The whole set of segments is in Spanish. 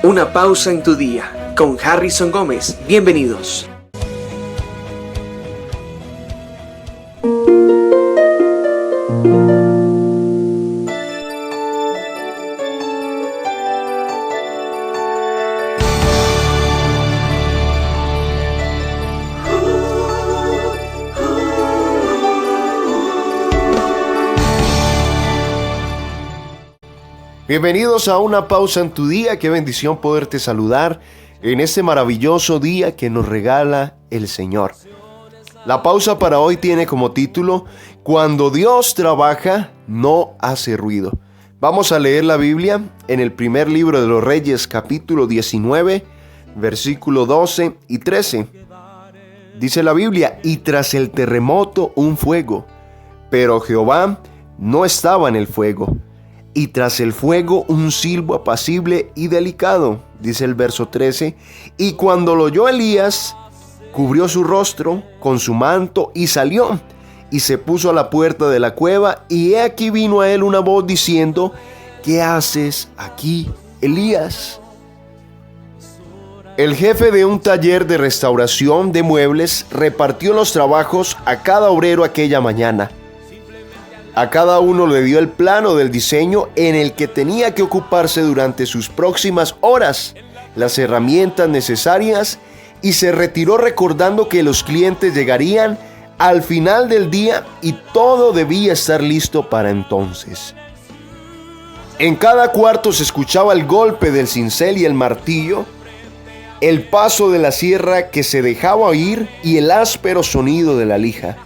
Una pausa en tu día con Harrison Gómez. Bienvenidos. Bienvenidos a Una pausa en tu día. Qué bendición poderte saludar en este maravilloso día que nos regala el Señor. La pausa para hoy tiene como título: Cuando Dios trabaja, no hace ruido. Vamos a leer la Biblia en el primer libro de los Reyes, capítulo 19, versículo 12 y 13. Dice la Biblia: y tras el terremoto un fuego, pero Jehová no estaba en el fuego. Y tras el fuego un silbo apacible y delicado, dice el verso 13. Y cuando lo oyó Elías, cubrió su rostro con su manto y salió, y se puso a la puerta de la cueva. Y he aquí vino a él una voz diciendo: ¿qué haces aquí, Elías? El jefe de un taller de restauración de muebles repartió los trabajos a cada obrero aquella mañana. A cada uno le dio el plano del diseño en el que tenía que ocuparse durante sus próximas horas, las herramientas necesarias, y se retiró recordando que los clientes llegarían al final del día y todo debía estar listo para entonces. En cada cuarto se escuchaba el golpe del cincel y el martillo, el paso de la sierra que se dejaba oír y el áspero sonido de la lija.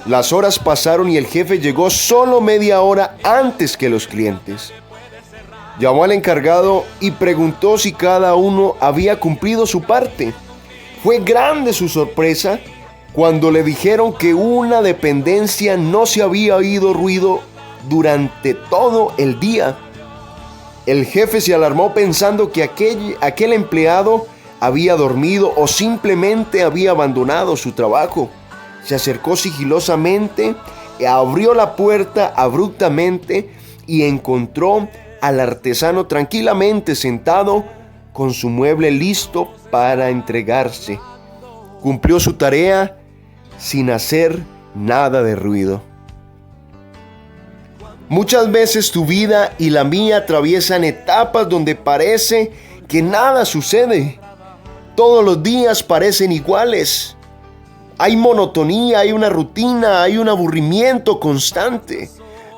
Las horas pasaron y el jefe llegó solo media hora antes que los clientes. Llamó al encargado y preguntó si cada uno había cumplido su parte. Fue grande su sorpresa cuando le dijeron que una dependencia no se había oído ruido durante todo el día. El jefe se alarmó pensando que aquel empleado había dormido o simplemente había abandonado su trabajo. Se acercó sigilosamente, abrió la puerta abruptamente y encontró al artesano tranquilamente sentado con su mueble listo para entregarse. Cumplió su tarea sin hacer nada de ruido. Muchas veces tu vida y la mía atraviesan etapas donde parece que nada sucede. Todos los días parecen iguales. Hay monotonía, hay una rutina, hay un aburrimiento constante.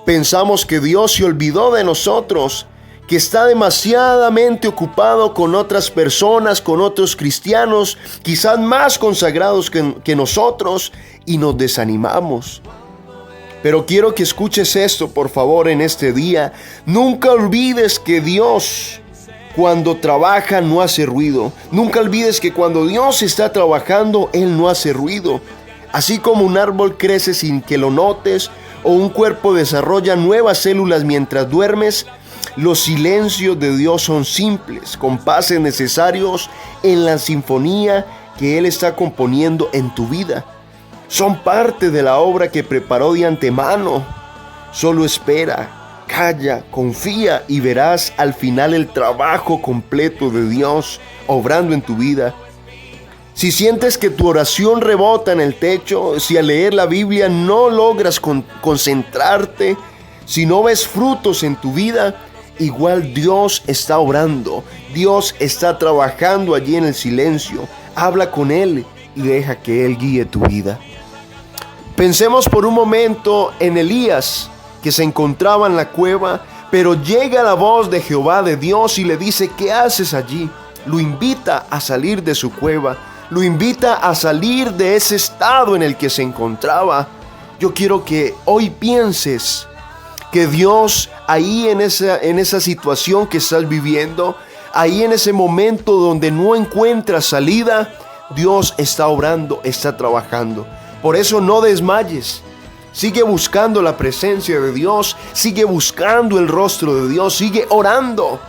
Pensamos que Dios se olvidó de nosotros, que está demasiadamente ocupado con otras personas, con otros cristianos, quizás más consagrados que nosotros, y nos desanimamos. Pero quiero que escuches esto, por favor, en este día. Nunca olvides que Dios, cuando trabaja, no hace ruido. Nunca olvides que cuando Dios está trabajando, Él no hace ruido. Así como un árbol crece sin que lo notes, o un cuerpo desarrolla nuevas células mientras duermes, los silencios de Dios son simples, compases necesarios en la sinfonía que Él está componiendo en tu vida. Son parte de la obra que preparó de antemano. Solo espera. Calla, confía y verás al final el trabajo completo de Dios obrando en tu vida. Si sientes que tu oración rebota en el techo, si al leer la Biblia no logras concentrarte, si no ves frutos en tu vida, igual Dios está obrando. Dios está trabajando allí en el silencio. Habla con Él y deja que Él guíe tu vida. Pensemos por un momento en Elías, que se encontraba en la cueva, pero llega la voz de Jehová, de Dios, y le dice: ¿qué haces allí? Lo invita a salir de su cueva, lo invita a salir de ese estado en el que se encontraba. Yo quiero que hoy pienses que Dios, ahí en esa situación que estás viviendo, ahí en ese momento donde no encuentras salida, Dios está obrando, está trabajando. Por eso no desmayes. Sigue buscando la presencia de Dios, sigue buscando el rostro de Dios, sigue orando,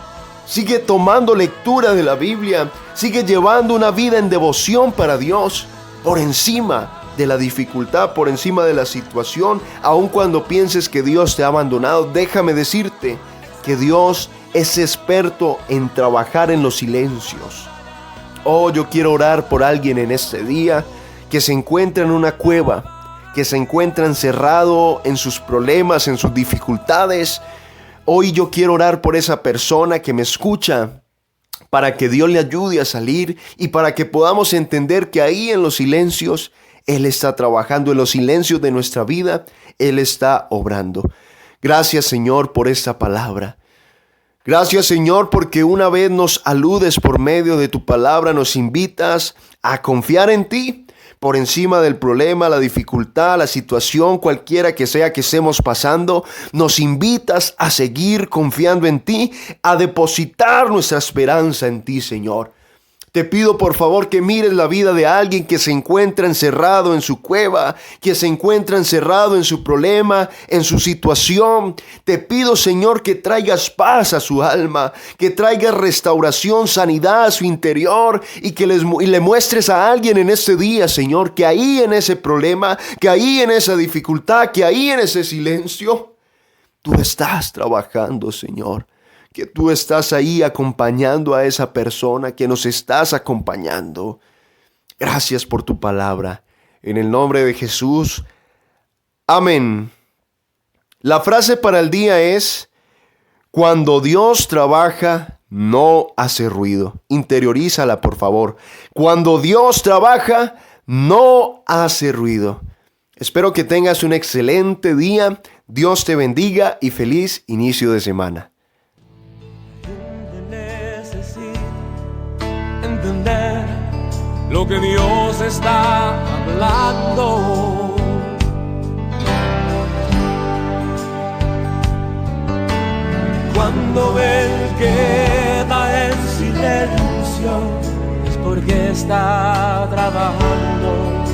sigue tomando lectura de la Biblia, sigue llevando una vida en devoción para Dios, por encima de la dificultad, por encima de la situación, aun cuando pienses que Dios te ha abandonado, déjame decirte que Dios es experto en trabajar en los silencios. Oh, yo quiero orar por alguien en este día que se encuentra en una cueva, que se encuentra encerrado en sus problemas, en sus dificultades. Hoy yo quiero orar por esa persona que me escucha, para que Dios le ayude a salir y para que podamos entender que ahí en los silencios Él está trabajando, en los silencios de nuestra vida Él está obrando. Gracias, Señor, por esta palabra. Gracias, Señor, porque una vez nos aludes por medio de tu palabra, nos invitas a confiar en ti por encima del problema, la dificultad, la situación, cualquiera que sea que estemos pasando. Nos invitas a seguir confiando en ti, a depositar nuestra esperanza en ti, Señor. Te pido por favor que mires la vida de alguien que se encuentra encerrado en su cueva, que se encuentra encerrado en su problema, en su situación. Te pido, Señor, que traigas paz a su alma, que traigas restauración, sanidad a su interior y que le muestres a alguien en este día, Señor, que ahí en ese problema, que ahí en esa dificultad, que ahí en ese silencio, tú estás trabajando, Señor. Que tú estás ahí acompañando a esa persona, que nos estás acompañando. Gracias por tu palabra. En el nombre de Jesús. Amén. La frase para el día es: cuando Dios trabaja, no hace ruido. Interiorízala, por favor. Cuando Dios trabaja, no hace ruido. Espero que tengas un excelente día. Dios te bendiga y feliz inicio de semana. Entender lo que Dios está hablando. Cuando Él queda en silencio es porque está trabajando.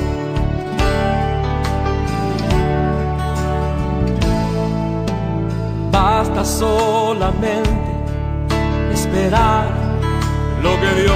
Basta solamente esperar lo que Dios